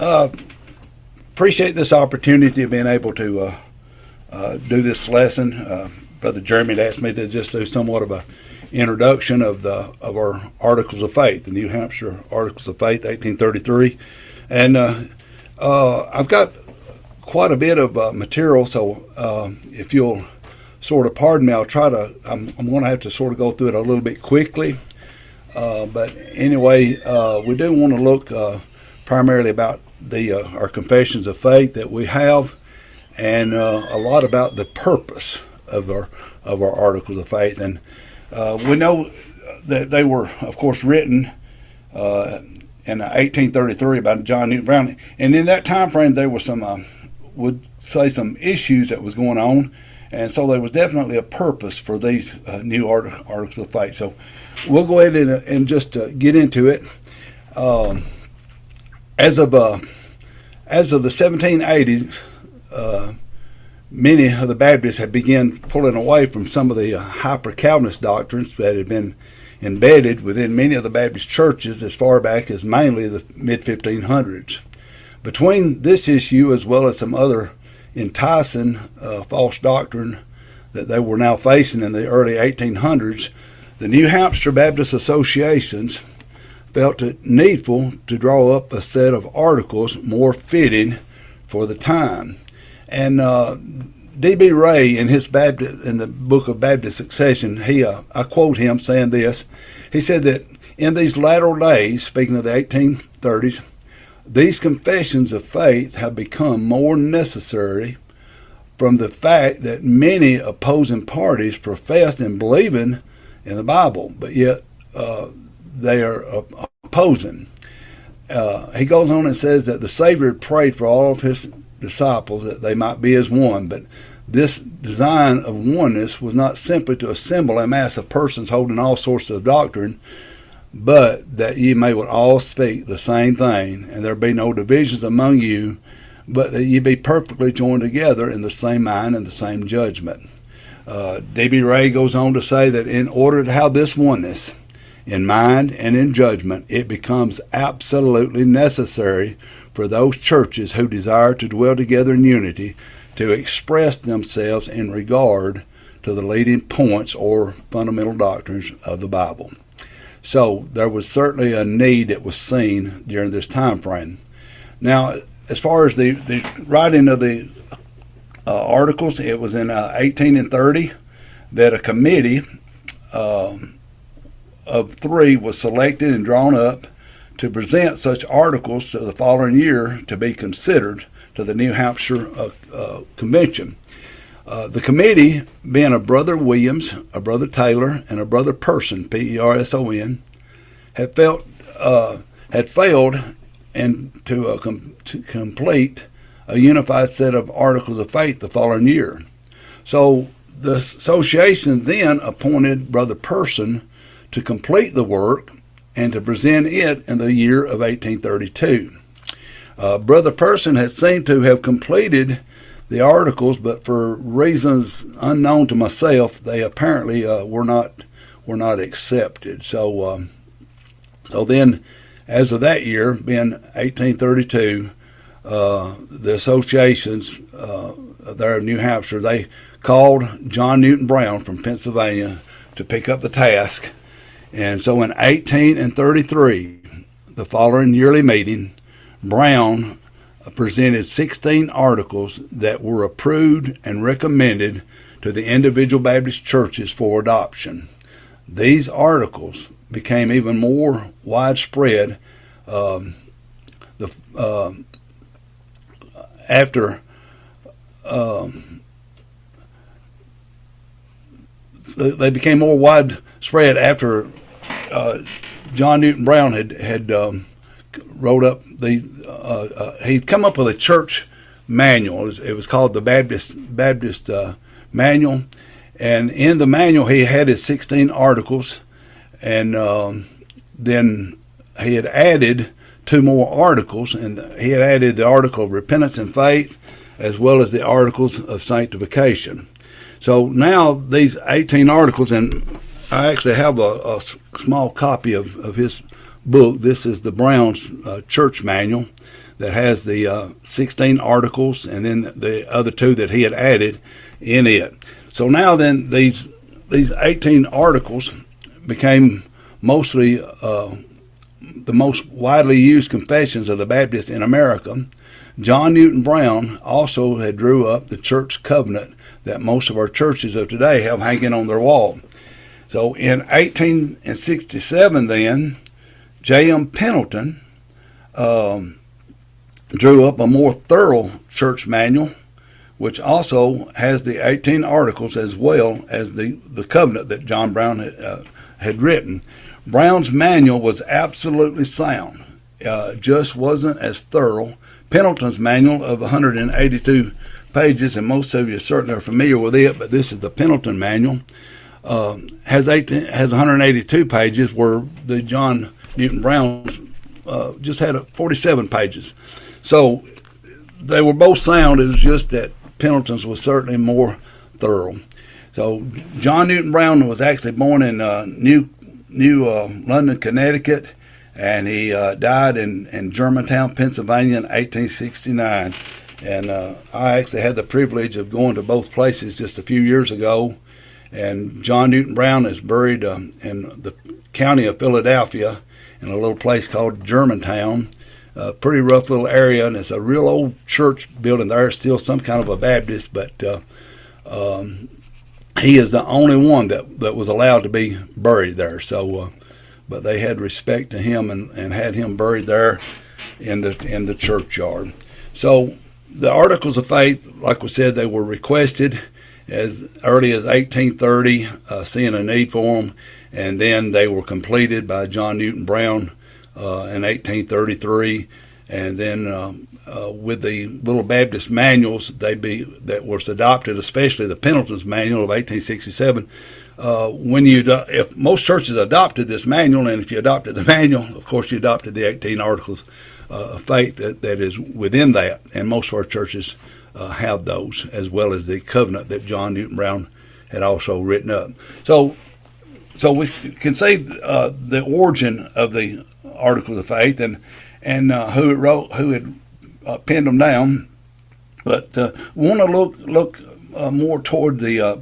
Appreciate this opportunity of being able to do this lesson. Brother Jeremy had asked me to just do somewhat of a introduction of our Articles of Faith, the New Hampshire Articles of Faith, 1833, and I've got quite a bit of material. So if you'll sort of pardon me, I'll try to. I'm going to have to sort of go through it a little bit quickly. But anyway, we do want to look primarily about our confessions of faith that we have, and a lot about the purpose of our Articles of Faith. And we know that they were, of course, written in 1833 by John Newton Brown, and in that time frame there was some would say some issues that was going on, and so there was definitely a purpose for these new Articles of Faith. So we'll go ahead and just get into it. As of the 1780s, many of the Baptists had begun pulling away from some of the hyper-Calvinist doctrines that had been embedded within many of the Baptist churches as far back as mainly the mid-1500s. Between this issue as well as some other enticing false doctrine that they were now facing in the early 1800s, the New Hampshire Baptist Associations felt it needful to draw up a set of articles more fitting for the time. And D.B. Ray, in the book of Baptist Succession, I quote him saying this. He said that in these latter days, speaking of the 1830s, these confessions of faith have become more necessary from the fact that many opposing parties professed and believing in the Bible, but yet they are opposing. He goes on and says that the Savior prayed for all of his disciples that they might be as one, but this design of oneness was not simply to assemble a mass of persons holding all sorts of doctrine, but that ye may all speak the same thing, and there be no divisions among you, but that ye be perfectly joined together in the same mind and the same judgment. D.B. Ray goes on to say that in order to have this oneness in mind and in judgment, it becomes absolutely necessary for those churches who desire to dwell together in unity to express themselves in regard to the leading points or fundamental doctrines of the Bible. So there was certainly a need that was seen during this time frame. Now, as far as the writing of the articles, it was in 1830 that a committee of three was selected and drawn up to present such articles to the following year to be considered to the New Hampshire Convention. The committee, being a Brother Williams, a Brother Taylor, and a Brother Person, Person, had failed and to complete a unified set of Articles of Faith the following year. So the association then appointed Brother Person to complete the work and to present it in the year of 1832. Brother Person had seemed to have completed the articles, but for reasons unknown to myself, they apparently were not accepted. So then, as of that year, being 1832, the associations there in New Hampshire, they called John Newton Brown from Pennsylvania to pick up the task. And so in 1833, the following yearly meeting, Brown presented 16 articles that were approved and recommended to the individual Baptist churches for adoption. These articles became even more widespread after they became more widespread after John Newton Brown had wrote up he'd come up with a church manual. It was called the Baptist Manual, and in the manual he had his 16 articles, and then he had added 2 more articles, and he had added the article of repentance and faith as well as the articles of sanctification. So now these 18 articles, and I actually have a small copy of his book. This is the Brown's Church Manual. that has the 16 articles, and then the other 2 that he had added in it. So now then, these 18 articles became mostly the most widely used confessions of the Baptists in America. John Newton Brown also had drew up the church covenant that most of our churches of today have hanging on their wall. So in 1867 then, J.M. Pendleton drew up a more thorough church manual, which also has the 18 articles as well as the covenant that John Brown had written. Brown's manual was absolutely sound, just wasn't as thorough. Pendleton's manual of 182 pages, and most of you certainly are familiar with it, but this is the Pendleton manual, has 182 pages, where the John Newton Brown's just had 47 pages. So they were both sound. It was just that Pendleton's was certainly more thorough. So John Newton Brown was actually born in New London, Connecticut, and he died in Germantown, Pennsylvania in 1869. And I actually had the privilege of going to both places just a few years ago. And John Newton Brown is buried in the county of Philadelphia in a little place called Germantown. A pretty rough little area, and it's a real old church building there, still some kind of a Baptist, but he is the only one that was allowed to be buried there. So, but they had respect to him and had him buried there in the churchyard. So the Articles of Faith, like we said, they were requested as early as 1830, seeing a need for them, and then they were completed by John Newton Brown in 1833, and then with the little Baptist manuals that was adopted, especially the Pendleton's manual of 1867. If most churches adopted this manual, and if you adopted the manual, of course you adopted the 18 Articles of Faith that is within that, and most of our churches have those, as well as the covenant that John Newton Brown had also written up. So we can say the origin of the Articles of Faith and who had penned them down, but we want to look more toward the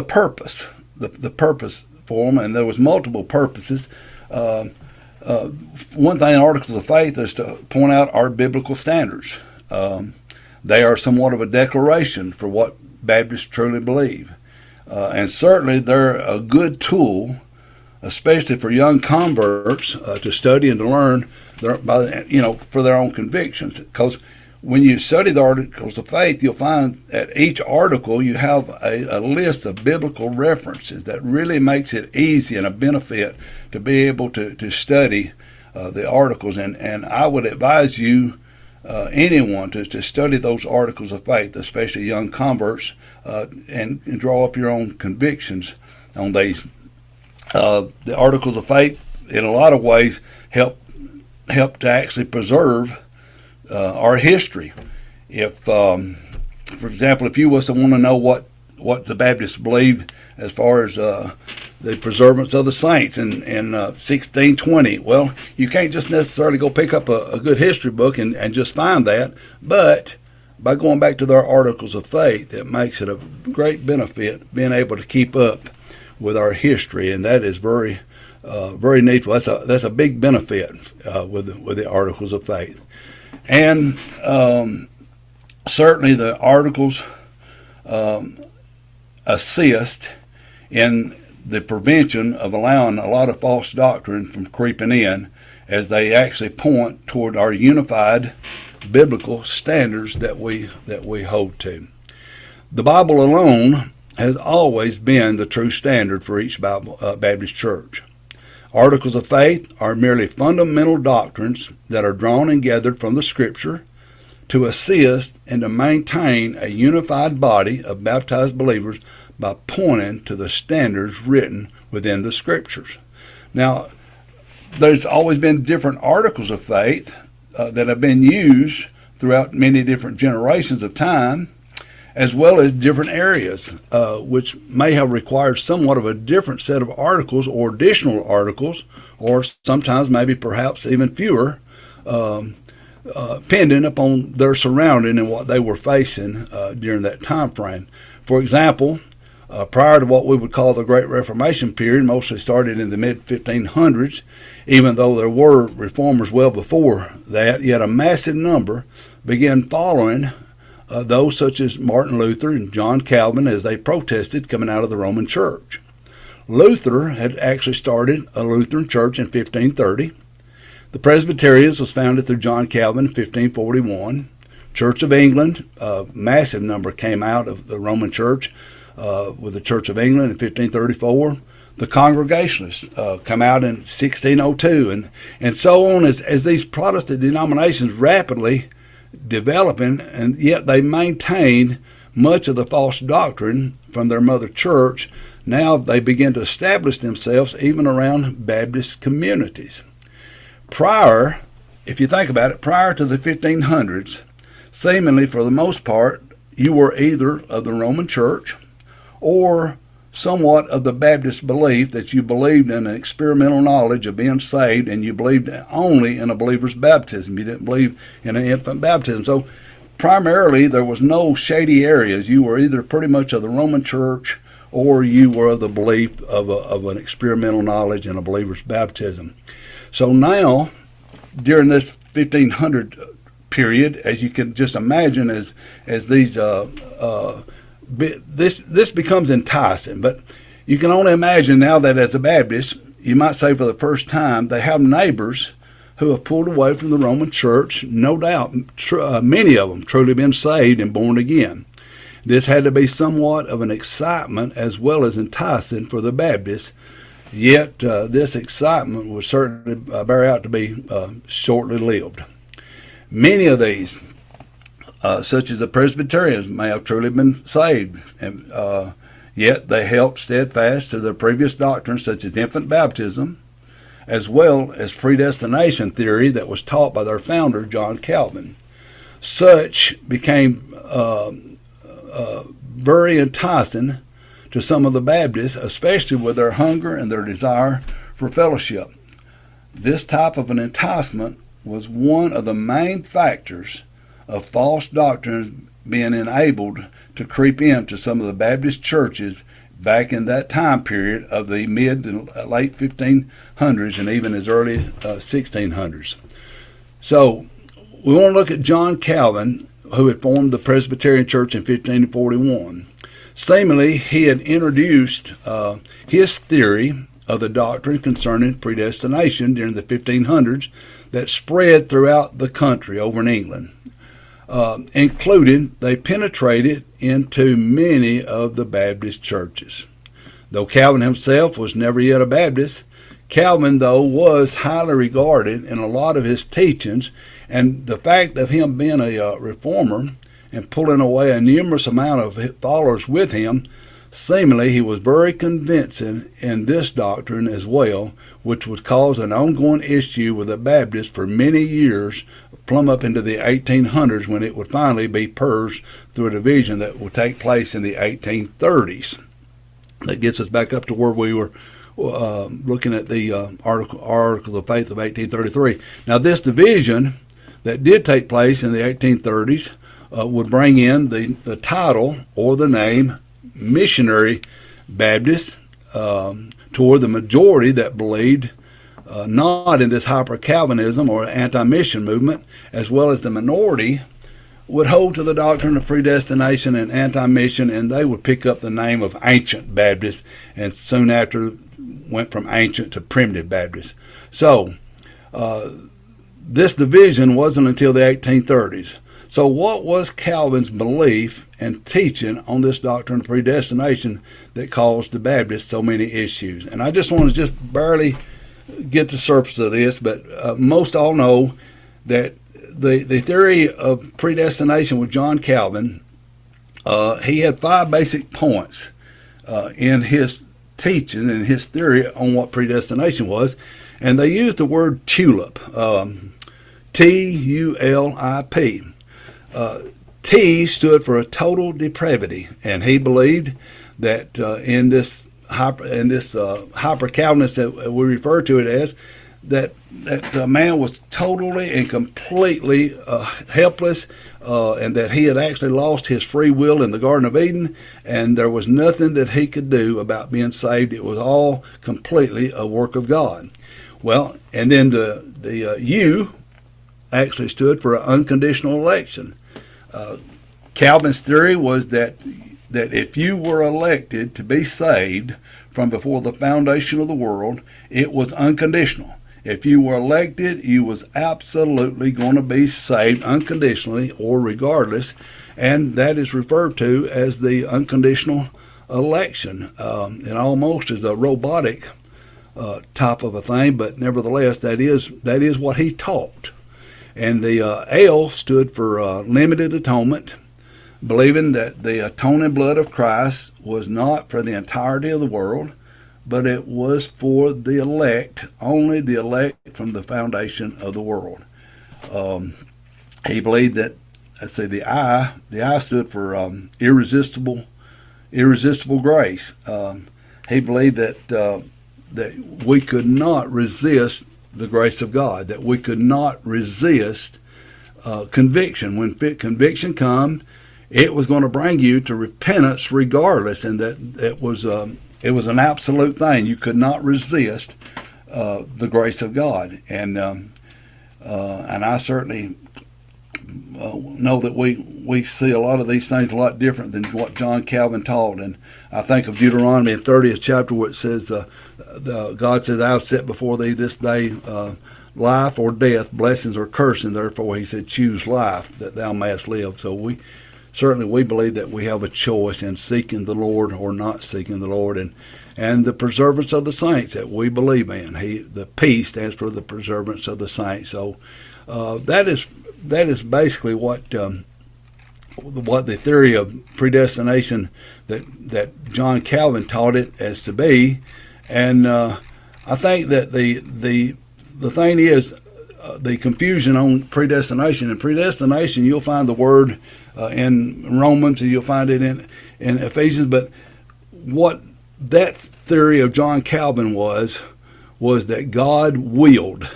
purpose, the purpose for them, and there was multiple purposes. One thing in Articles of Faith is to point out our biblical standards. They are somewhat of a declaration for what Baptists truly believe, and certainly they're a good tool, especially for young converts, to study and to learn for their own convictions. Because when you study the Articles of Faith, you'll find at each article you have a list of biblical references that really makes it easy and a benefit to be able to study the articles. And I would advise you, anyone, to study those Articles of Faith, especially young converts, and draw up your own convictions on these. The Articles of Faith, in a lot of ways, help to actually preserve our history. If, for example, if you was to want to know what the Baptists believed as far as the preservance of the saints in 1620, well, you can't just necessarily go pick up a good history book and just find that, but by going back to their Articles of Faith, it makes it a great benefit being able to keep up with our history, and that is very needful. That's a big benefit with the Articles of Faith, and certainly the Articles assist in the prevention of allowing a lot of false doctrine from creeping in, as they actually point toward our unified biblical standards that we hold to. The Bible alone has always been the true standard for each Baptist church. Articles of Faith are merely fundamental doctrines that are drawn and gathered from the Scripture to assist and to maintain a unified body of baptized believers by pointing to the standards written within the Scriptures. Now, there's always been different Articles of Faith that have been used throughout many different generations of time, as well as different areas, which may have required somewhat of a different set of articles or additional articles, or sometimes maybe perhaps even fewer depending upon their surrounding and what they were facing during that time frame. For example, prior to what we would call the Great Reformation period, mostly started in the mid-1500s, even though there were reformers well before that, yet a massive number began following those such as Martin Luther and John Calvin as they protested coming out of the Roman Church. Luther had actually started a Lutheran church in 1530. The Presbyterians was founded through John Calvin in 1541. Church of England, a massive number came out of the Roman Church with the Church of England in 1534. The Congregationalists come out in 1602, and so on as these Protestant denominations rapidly developing, and yet they maintained much of the false doctrine from their mother church. Now they begin to establish themselves even around Baptist communities. Prior, if you think about it, prior to the 1500s, seemingly for the most part, you were either of the Roman Church or somewhat of the Baptist belief that you believed in an experimental knowledge of being saved, and you believed only in a believer's baptism. You didn't believe in an infant baptism. So primarily there was no shady areas. You were either pretty much of the Roman Church or you were of the belief of an experimental knowledge and a believer's baptism. So now, during this 1500 period, as you can just imagine, as these this becomes enticing. But you can only imagine now that as a Baptist, you might say for the first time, they have neighbors who have pulled away from the Roman Church. No doubt, many of them truly been saved and born again. This had to be somewhat of an excitement as well as enticing for the Baptists. Yet this excitement would certainly bear out to be shortly lived. Many of these, such as the Presbyterians, may have truly been saved, and yet they held steadfast to their previous doctrines, such as infant baptism, as well as predestination theory that was taught by their founder, John Calvin. Such became very enticing to some of the Baptists, especially with their hunger and their desire for fellowship. This type of an enticement was one of the main factors of false doctrines being enabled to creep into some of the Baptist churches back in that time period of the mid to late 1500s and even as early 1600s. So we want to look at John Calvin, who had formed the Presbyterian Church in 1541. Seemingly, he had introduced his theory of the doctrine concerning predestination during the 1500s that spread throughout the country over in England, including they penetrated into many of the Baptist churches. Though Calvin himself was never yet a Baptist, Calvin, though, was highly regarded in a lot of his teachings, and the fact of him being a reformer and pulling away a numerous amount of followers with him, seemingly he was very convincing in this doctrine as well, which would cause an ongoing issue with the Baptists for many years, plumb up into the 1800s, when it would finally be purged through a division that would take place in the 1830s. That gets us back up to where we were looking at the Articles of Faith of 1833. Now, this division that did take place in the 1830s would bring in the title or the name Missionary Baptist toward the majority that believed not in this hyper-Calvinism or anti-mission movement, as well as the minority would hold to the doctrine of predestination and anti-mission, and they would pick up the name of Ancient Baptist, and soon after went from Ancient to Primitive Baptist. So this division wasn't until the 1830s. So what was Calvin's belief and teaching on this doctrine of predestination that caused the Baptists so many issues? And I just want to just barely get the surface of this, but most all know that the theory of predestination with John Calvin, he had 5 basic points in his teaching and his theory on what predestination was, and they used the word TULIP, T-U-L-I-P. T stood for a total depravity, and he believed that in this hyper-Calvinist that we refer to it as, that the man was totally and completely helpless, and that he had actually lost his free will in the Garden of Eden, and there was nothing that he could do about being saved. It was all completely a work of God. Well, and then the U actually stood for an unconditional election. Calvin's theory was that if you were elected to be saved from before the foundation of the world, it was unconditional. If you were elected, you was absolutely going to be saved unconditionally or regardless, and that is referred to as the unconditional election. And almost as a robotic type of a thing, but nevertheless, that is what he taught. And the L stood for limited atonement, believing that the atoning blood of Christ was not for the entirety of the world, but it was for the elect, only the elect from the foundation of the world. He believed that, let's say, the I stood for irresistible grace. He believed that we could not resist the grace of God, that we could not resist conviction. When conviction comes, it was going to bring you to repentance regardless, and that it was an absolute thing. You could not resist the grace of God, and I certainly know that we see a lot of these things a lot different than what John Calvin taught. And I think of Deuteronomy in 30th chapter where it says, God says, "I've set before thee this day life or death, blessings or cursing. Therefore," he said, "choose life that thou mayest live." So we believe that we have a choice in seeking the Lord or not seeking the Lord, and the preservance of the saints that we believe in. The P stands for the preservance of the saints. So that is basically what the theory of predestination that John Calvin taught it as to be. And I think that the thing is the confusion on predestination. In predestination, you'll find the word in Romans, and you'll find it in Ephesians. But what that theory of John Calvin was that God willed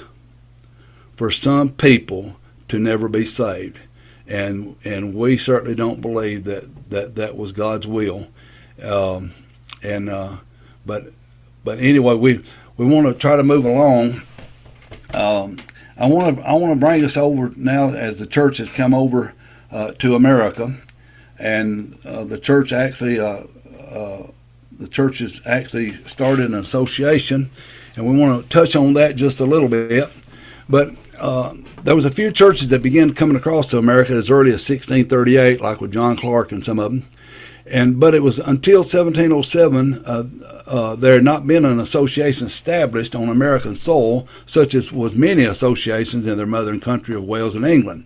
for some people to never be saved, and we certainly don't believe that was God's will. But anyway, we want to try to move along. I want to bring us over now as the church has come over to America, and the church has actually started an association, and we want to touch on that just a little bit. But there was a few churches that began coming across to America as early as 1638, like with John Clark and some of them. But it was until 1707 there had not been an association established on American soil, such as was many associations in their mother country of Wales and England.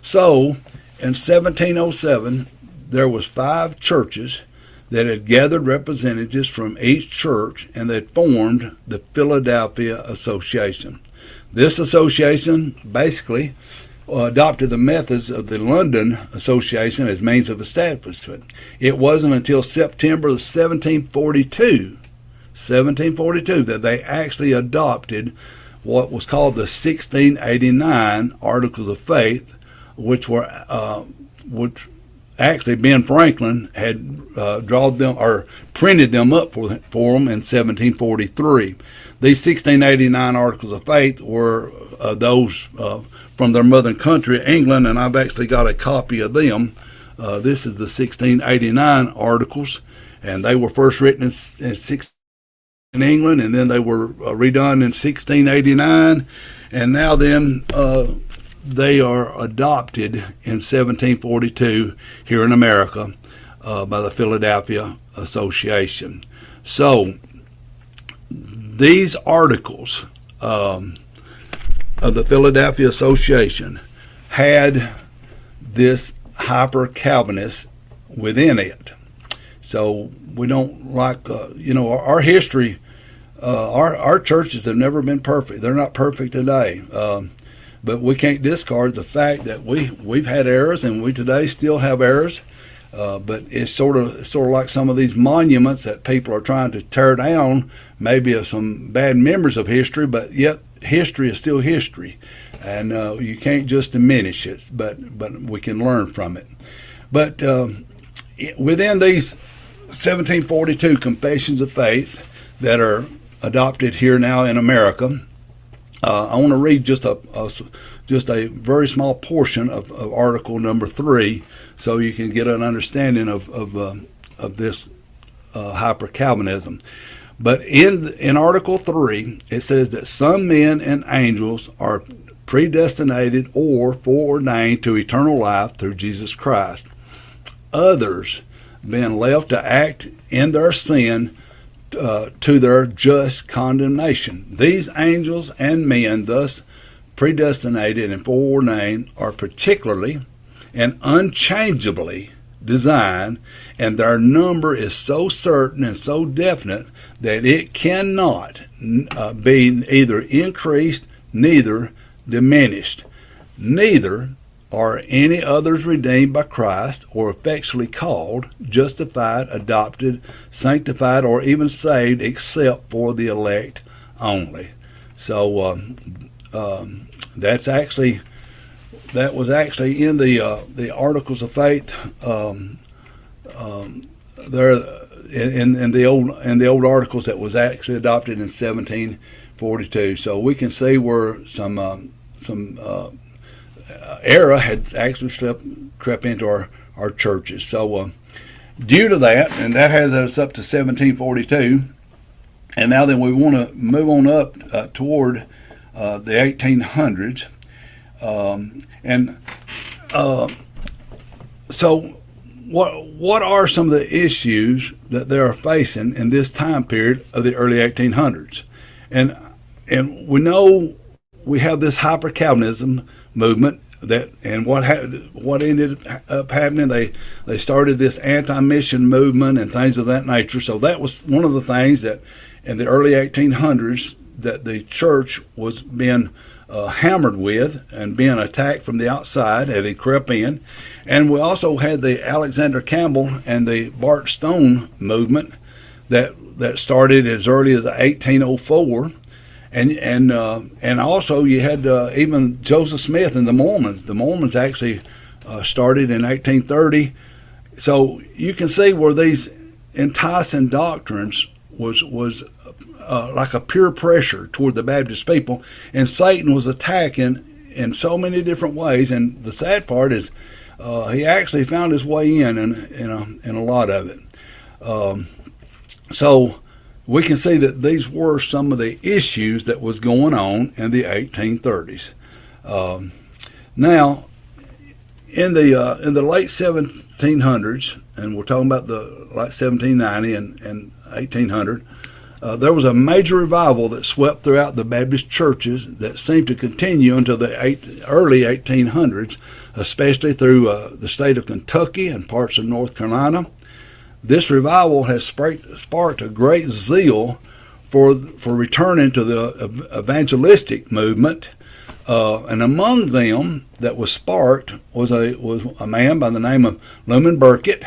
So in 1707, there was 5 churches that had gathered representatives from each church, and they formed the Philadelphia Association. This association basically adopted the methods of the London Association as means of establishment. It wasn't until September of 1742 that they actually adopted what was called the 1689 Articles of Faith, which actually Ben Franklin had drawn them or printed them up for them in 1743. These 1689 Articles of Faith were those from their mother country, England, and I've actually got a copy of them. This is the 1689 Articles, and they were first written in England, and then they were redone in 1689, and now then they are adopted in 1742 here in America by the Philadelphia Association. So these articles of the Philadelphia Association had this hyper-Calvinist within it. So we don't like, our history, our churches have never been perfect. They're not perfect today. But we can't discard the fact that we've had errors, and we today still have errors. But it's sort of like some of these monuments that people are trying to tear down, maybe of some bad memories of history, but yet history is still history, and you can't just diminish it, but we can learn from it. But within these 1742 confessions of faith that are adopted here now in America, I want to read just a very small portion of Article number 3, so you can get an understanding of this hyper-Calvinism. But in Article 3, it says that some men and angels are predestinated or foreordained to eternal life through Jesus Christ. Others being left to act in their sin to their just condemnation. These angels and men thus predestinated and foreordained are particularly and unchangeably designed, and their number is so certain and so definite that it cannot be either increased, neither diminished. Neither are any others redeemed by Christ, or effectually called, justified, adopted, sanctified, or even saved, except for the elect only. So that was actually in the Articles of Faith. There in the old articles that was actually adopted in 1742. So we can see where some error had actually crept into our churches. So due to that, and that has us up to 1742, and now then we want to move on up toward the 1800s, so what are some of the issues that they are facing in this time period of the early 1800s? And we know we have this hyper-Calvinism movement and what ended up happening. They started this anti-mission movement and things of that nature. So that was one of the things that in the early 1800s that the church was being hammered with and being attacked from the outside as they crept in. And we also had the Alexander Campbell and the Bart Stone movement that started as early as 1804. And also you had even Joseph Smith and the Mormons. The Mormons actually started in 1830. So you can see where these enticing doctrines was like a peer pressure toward the Baptist people, and Satan was attacking in so many different ways. And the sad part is he actually found his way in a lot of it. So we can see that these were some of the issues that was going on in the 1830s. Now, in the late 1700s, and we're talking about the like 1790 and 1800, there was a major revival that swept throughout the Baptist churches that seemed to continue until the early 1800s, especially through the state of Kentucky and parts of North Carolina. This revival has sparked a great zeal for returning to the evangelistic movement, and among them that was sparked was a man by the name of Luman Burkitt,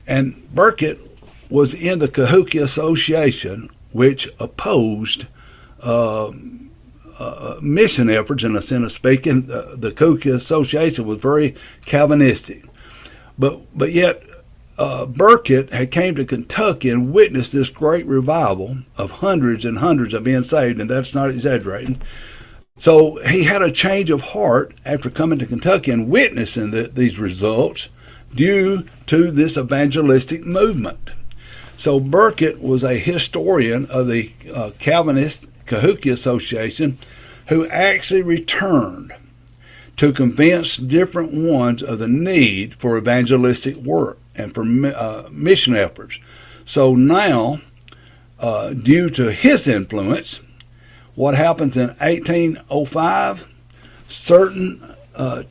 and Burkitt was in the Cahokia Association, which opposed mission efforts in a sense of speaking. The Cahokia Association was very Calvinistic, but yet Burkitt had came to Kentucky and witnessed this great revival of hundreds and hundreds of being saved, and that's not exaggerating. So he had a change of heart after coming to Kentucky and witnessing these results due to this evangelistic movement. So Burkitt was a historian of the Calvinist Cahokia Association who actually returned to convince different ones of the need for evangelistic work and for mission efforts. So now, due to his influence, what happens in 1805, certain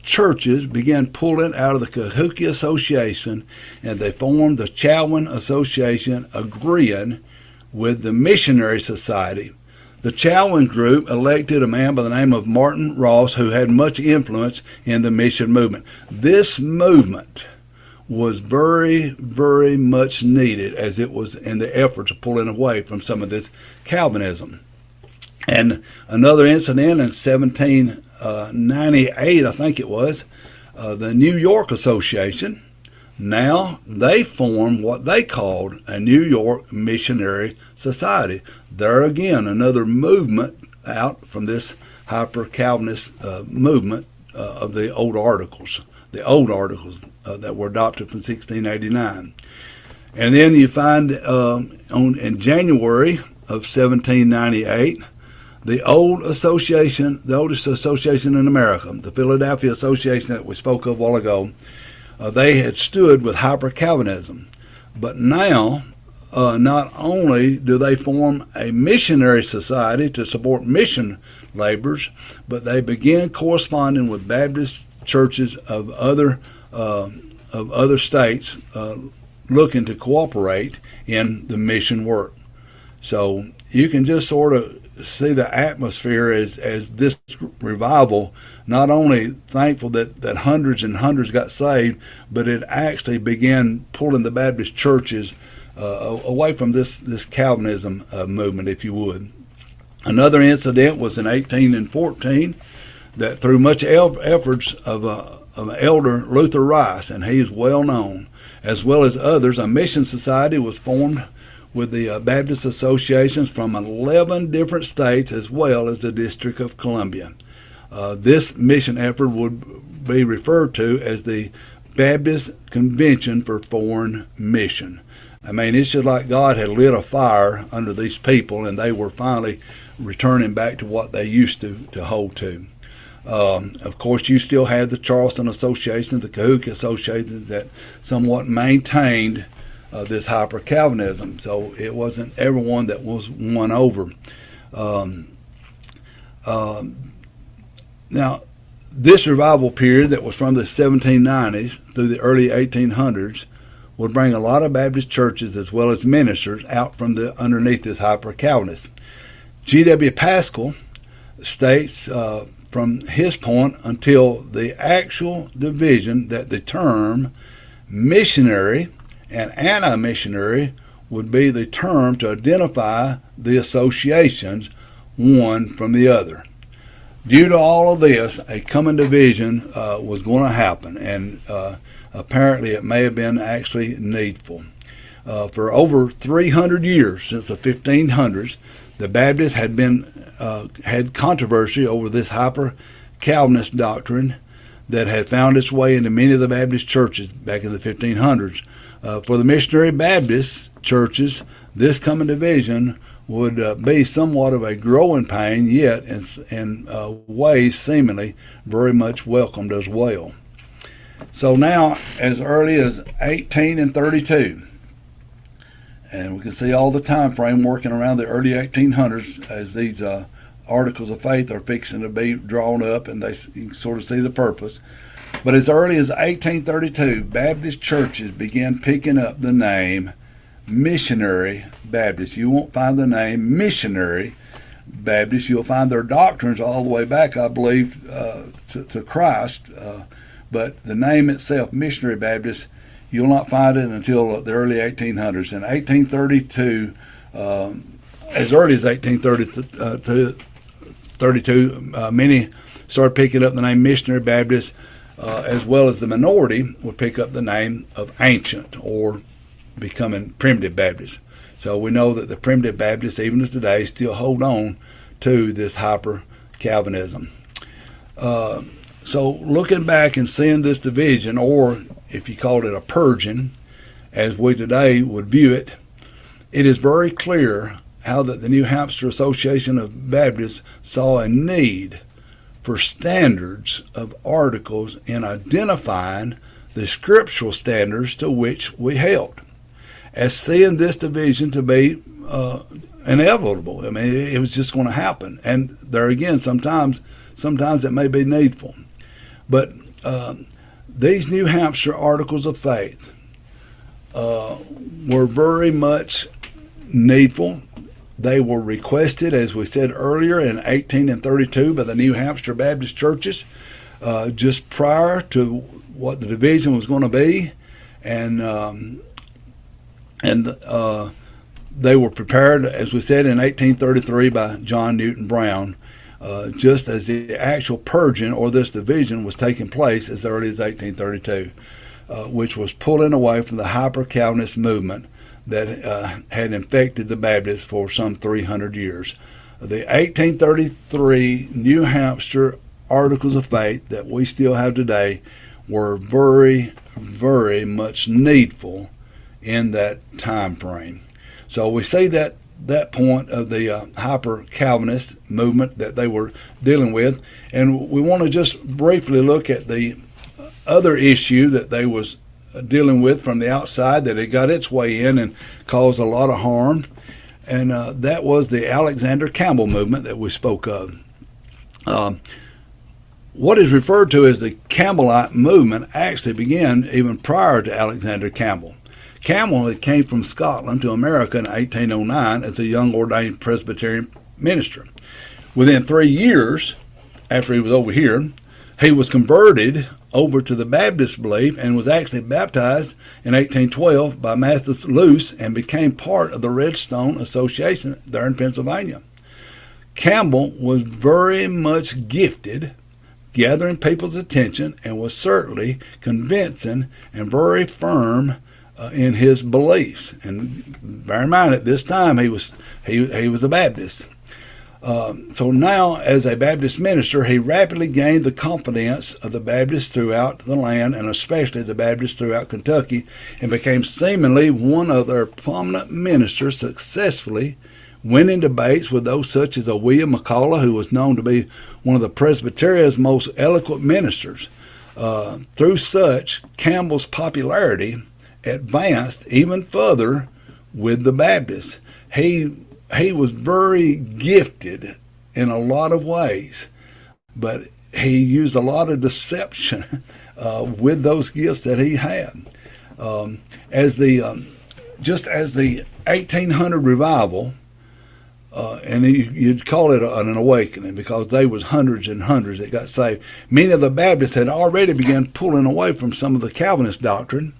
churches began pulling out of the Cahokia Association, and they formed the Chowan Association, agreeing with the Missionary Society. The Chowan group elected a man by the name of Martin Ross, who had much influence in the mission movement. This movement was very, very much needed, as it was in the efforts of pulling away from some of this Calvinism. And another incident in 1798, I think it was, the New York Association, now they formed what they called a New York Missionary Society. There again, another movement out from this hyper-Calvinist movement of the old articles that were adopted from 1689. And then you find in January of 1798, the oldest association in America, the Philadelphia Association that we spoke of a while ago, they had stood with hyper-Calvinism. But now, not only do they form a missionary society to support mission labors, but they begin corresponding with Baptist churches of other states looking to cooperate in the mission work. So you can just sort of see the atmosphere as this revival, not only thankful that hundreds and hundreds got saved, but it actually began pulling the Baptist churches away from this Calvinism movement, if you would. Another incident was in 1814 that through much efforts of Elder Luther Rice, and he is well known, as well as others, a mission society was formed with the Baptist associations from 11 different states as well as the District of Columbia. This mission effort would be referred to as the Baptist Convention for Foreign Mission. I mean, it's just like God had lit a fire under these people, and they were finally returning back to what they used to hold to. Of course, you still had the Charleston Association, the Cahokia Association that somewhat maintained this hyper-Calvinism, so it wasn't everyone that was won over. Now, this revival period that was from the 1790s through the early 1800s would bring a lot of Baptist churches as well as ministers out from underneath this hyper-Calvinist. G.W. Pascal states from his point until the actual division that the term missionary and anti-missionary would be the term to identify the associations one from the other. Due to all of this, a coming division was going to happen, and apparently it may have been actually needful. For over 300 years, since the 1500s, the Baptists had controversy over this hyper-Calvinist doctrine that had found its way into many of the Baptist churches back in the 1500s. For the missionary Baptist churches, this coming division would be somewhat of a growing pain, yet in ways seemingly very much welcomed as well. So now, as early as 1832, and we can see all the time frame working around the early 1800s as these articles of faith are fixing to be drawn up, and you can sort of see the purpose. But as early as 1832, Baptist churches began picking up the name Missionary Baptist. You won't find the name Missionary Baptist. You'll find their doctrines all the way back, I believe, to Christ. But the name itself, Missionary Baptist, you'll not find it until the early 1800s. In 1832, as early as 1832, many started picking up the name Missionary Baptist, as well as the minority would pick up the name of Ancient or becoming Primitive Baptist. So we know that the Primitive Baptists, even to today, still hold on to this hyper-Calvinism. So looking back and seeing this division, or if you called it a purging, as we today would view it, it is very clear how that the New Hampshire Association of Baptists saw a need for standards of articles in identifying the scriptural standards to which we held, as seeing this division to be inevitable. I mean, it was just going to happen. And there again, sometimes it may be needful. But these New Hampshire Articles of Faith were very much needful. They were requested, as we said earlier, in 1832 by the New Hampshire Baptist churches, just prior to what the division was going to be, and They were prepared, as we said, in 1833 by John Newton Brown, just as the actual purging or this division was taking place as early as 1832, which was pulling away from the hyper-Calvinist movement that had infected the Baptists for some 300 years. The 1833 New Hampshire Articles of Faith that we still have today were very, very much needful in that time frame. So we see that point of the hyper-Calvinist movement that they were dealing with, and we want to just briefly look at the other issue that they was dealing with from the outside that had got its way in and caused a lot of harm, and that was the Alexander Campbell movement that we spoke of. What is referred to as the Campbellite movement actually began even prior to Alexander Campbell. Campbell came from Scotland to America in 1809 as a young ordained Presbyterian minister. Within 3 years after he was over here, he was converted over to the Baptist belief and was actually baptized in 1812 by Matthew Luce and became part of the Redstone Association there in Pennsylvania. Campbell was very much gifted gathering people's attention and was certainly convincing and very firm in his beliefs. And bear in mind, at this time he was a Baptist. So now, as a Baptist minister, he rapidly gained the confidence of the Baptists throughout the land, and especially the Baptists throughout Kentucky, and became seemingly one of their prominent ministers, successfully winning debates with those such as a William McCullough, who was known to be one of the Presbyterian's most eloquent ministers. Through such, Campbell's popularity advanced even further with the Baptists. He was very gifted in a lot of ways, but he used a lot of deception with those gifts that he had. Just as the 1800 revival, and you'd call it an awakening because there was hundreds and hundreds that got saved. Many of the Baptists had already begun pulling away from some of the Calvinist doctrine,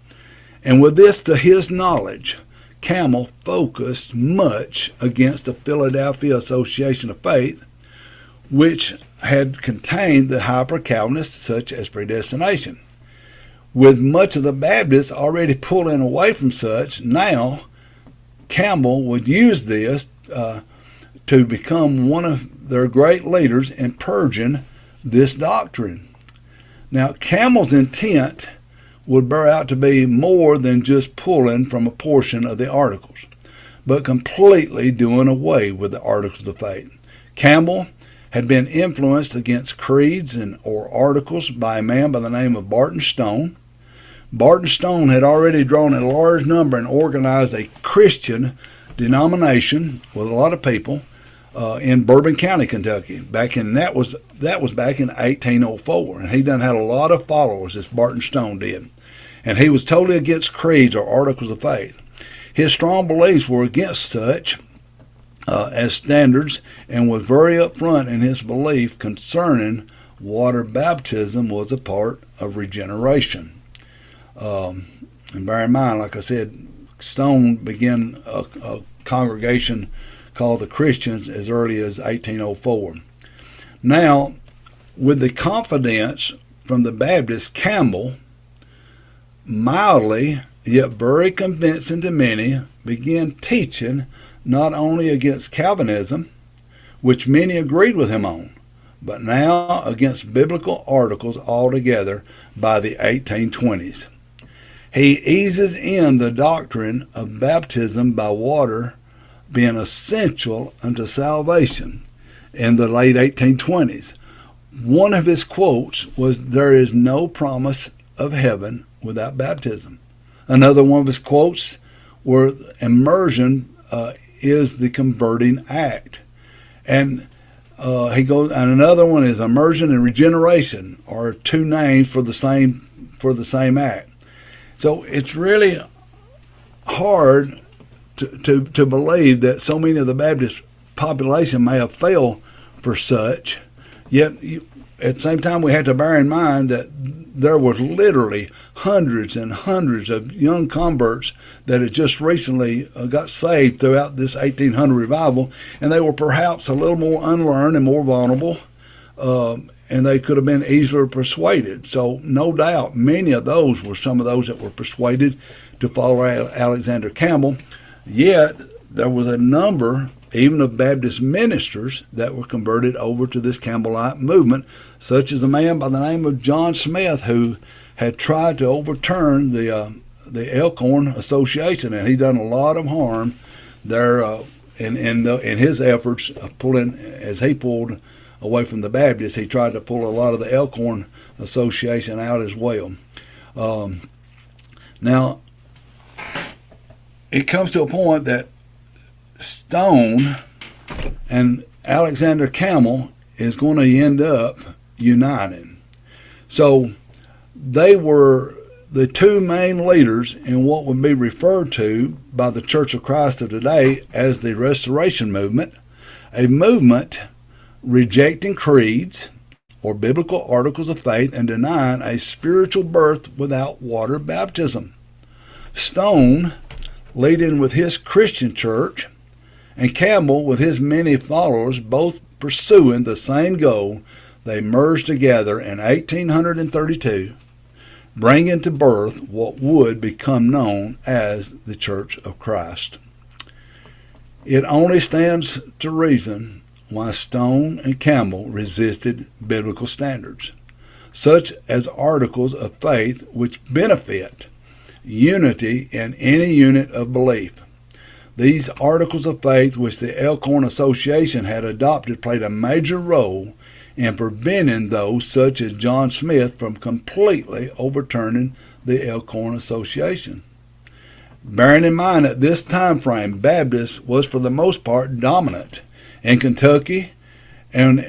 and with this to his knowledge, Campbell focused much against the Philadelphia Association of Faith, which had contained the hyper-Calvinists such as predestination. With much of the Baptists already pulling away from such, now Campbell would use this to become one of their great leaders in purging this doctrine. Now, Campbell's intent would bear out to be more than just pulling from a portion of the Articles, but completely doing away with the Articles of Faith. Campbell had been influenced against creeds or articles by a man by the name of Barton Stone. Barton Stone had already drawn a large number and organized a Christian denomination with a lot of people in Bourbon County, Kentucky. That was back in 1804, and he done had a lot of followers, this Barton Stone did, and he was totally against creeds or articles of faith. His strong beliefs were against such as standards, and was very upfront in his belief concerning water baptism was a part of regeneration. And bear in mind, like I said, Stone began a congregation called the Christians as early as 1804. Now, with the confidence from the Baptist, Campbell, mildly yet very convincing to many, began teaching not only against Calvinism, which many agreed with him on, but now against biblical articles altogether by the 1820s. He eases in the doctrine of baptism by water being essential unto salvation in the late 1820s. One of his quotes was, "There is no promise of heaven without baptism." Another one of his quotes were, "Immersion is the converting act." And he goes, and another one is, "Immersion and regeneration are two names for the same act." So it's really hard to believe that so many of the Baptist population may have failed for such. Yet at the same time, we have to bear in mind that there was literally hundreds and hundreds of young converts that had just recently got saved throughout this 1800 revival, and they were perhaps a little more unlearned and more vulnerable, and they could have been easily persuaded. So no doubt many of those were some of those that were persuaded to follow Alexander Campbell. Yet there was a number even of Baptist ministers that were converted over to this Campbellite movement, such as a man by the name of John Smith, who had tried to overturn the Elkhorn Association, and he done a lot of harm there in his efforts of pulling, as he pulled away from the Baptists, he tried to pull a lot of the Elkhorn Association out as well. Now, it comes to a point that Stone and Alexander Campbell is going to end up uniting. So they were the two main leaders in what would be referred to by the Church of Christ of today as the Restoration Movement, a movement rejecting creeds or biblical articles of faith and denying a spiritual birth without water baptism. Stone, leading with his Christian church, and Campbell with his many followers, both pursuing the same goal, they merged together in 1832, bringing to birth what would become known as the Church of Christ. It only stands to reason why Stone and Campbell resisted biblical standards, such as articles of faith which benefit unity in any unit of belief. These articles of faith which the Elkhorn Association had adopted played a major role in preventing those such as John Smith from completely overturning the Elkhorn Association. Bearing in mind at this time frame, Baptist was for the most part dominant in Kentucky, and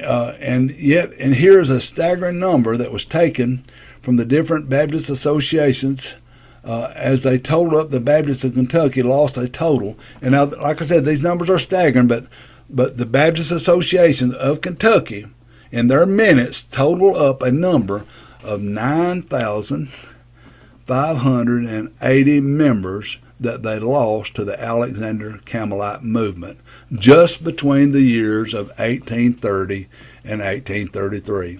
here's a staggering number that was taken from the different Baptist associations. As they totaled up, the Baptists of Kentucky lost a total. And now, like I said, these numbers are staggering, but the Baptist Association of Kentucky, in their minutes, total up a number of 9,580 members that they lost to the Alexander Campbellite movement, just between the years of 1830 and 1833.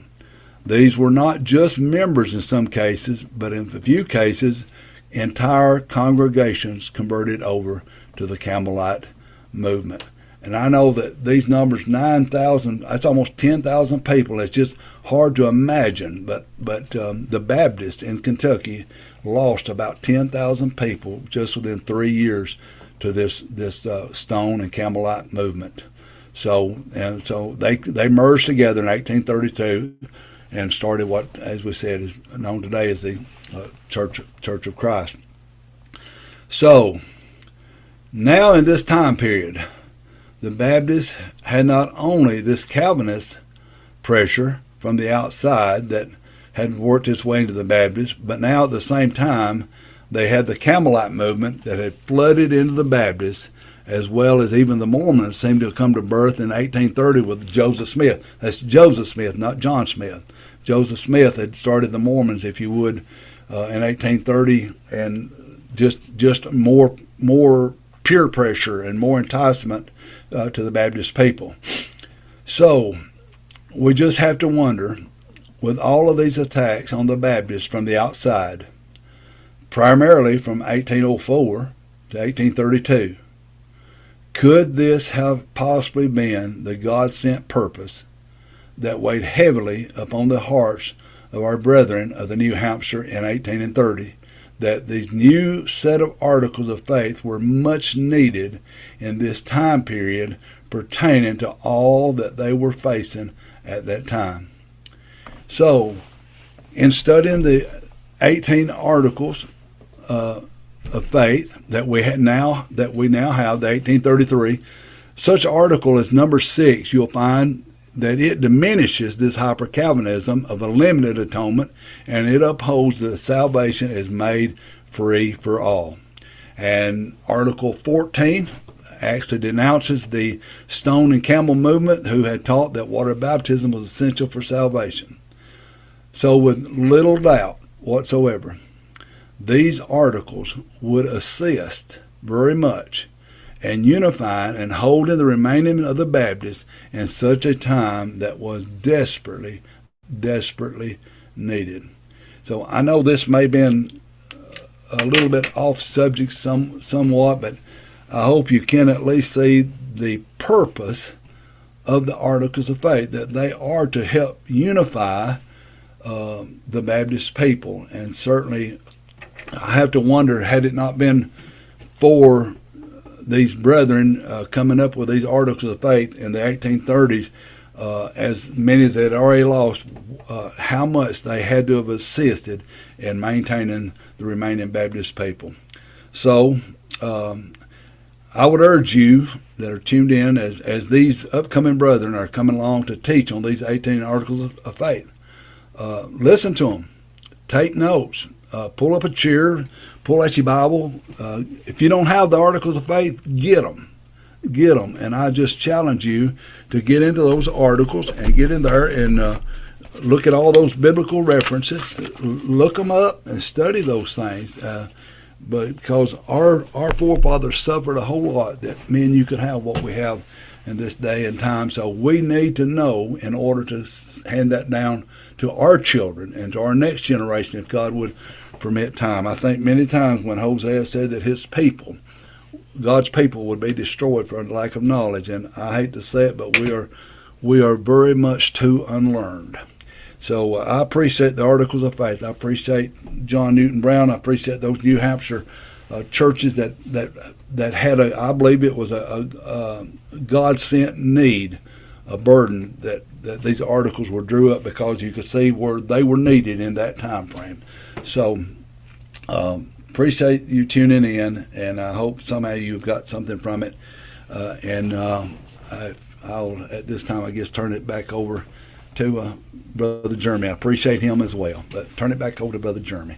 These were not just members in some cases, but in a few cases, entire congregations converted over to the Campbellite movement. And I know that these numbers, 9,000, that's almost 10,000 people. It's just hard to imagine. But the Baptists in Kentucky lost about 10,000 people just within 3 years to this Stone and Campbellite movement. So they merged together in 1832 and started what, as we said, is known today as the Church of Christ. So now in this time period, the Baptists had not only this Calvinist pressure from the outside that had worked its way into the Baptists, but now at the same time they had the Campbellite movement that had flooded into the Baptists, as well as even the Mormons seemed to have come to birth in 1830 with Joseph Smith. That's Joseph Smith, not John Smith. Joseph Smith had started the Mormons, if you would, in 1830, and just more peer pressure and more enticement to the Baptist people. So we just have to wonder, with all of these attacks on the Baptists from the outside, primarily from 1804 to 1832, could this have possibly been the God-sent purpose that weighed heavily upon the hearts of our brethren of the New Hampshire in 1830, that these new set of articles of faith were much needed in this time period pertaining to all that they were facing at that time? So, in studying the 18 articles of faith that we now have, the 1833, such article as number 6, you'll find that it diminishes this hyper-Calvinism of a limited atonement, and it upholds that salvation is made free for all. And Article 14 actually denounces the Stone and Campbell movement, who had taught that water baptism was essential for salvation. So with little doubt whatsoever, these articles would assist very much in unifying and holding the remaining of the Baptists in such a time that was desperately, desperately needed. So I know this may have been a little bit off subject somewhat, but I hope you can at least see the purpose of the Articles of Faith, that they are to help unify the Baptist people. And certainly I have to wonder, had it not been for these brethren coming up with these Articles of Faith in the 1830s, as many as they had already lost, how much they had to have assisted in maintaining the remaining Baptist people. So I would urge you that are tuned in, as these upcoming brethren are coming along to teach on these 18 Articles of Faith, listen to them, take notes, pull up a chair, pull out your Bible. If you don't have the Articles of Faith, get them. And I just challenge you to get into those articles and get in there and look at all those biblical references, look them up and study those things. But because our forefathers suffered a whole lot that me and you could have what we have in this day and time. So we need to know in order to hand that down to our children and to our next generation, if God would permit time. I think many times when Hosea said that his people, God's people, would be destroyed for lack of knowledge, and I hate to say it, but we are very much too unlearned. So I appreciate the Articles of Faith. I appreciate John Newton Brown. I appreciate those New Hampshire churches that had I believe it was a God-sent need, a burden that these articles were drew up, because you could see where they were needed in that time frame. So appreciate you tuning in, and I hope somehow you've got something from it. I'll at this time, I guess, turn it back over to Brother Jeremy. I appreciate him as well, but turn it back over to Brother Jeremy.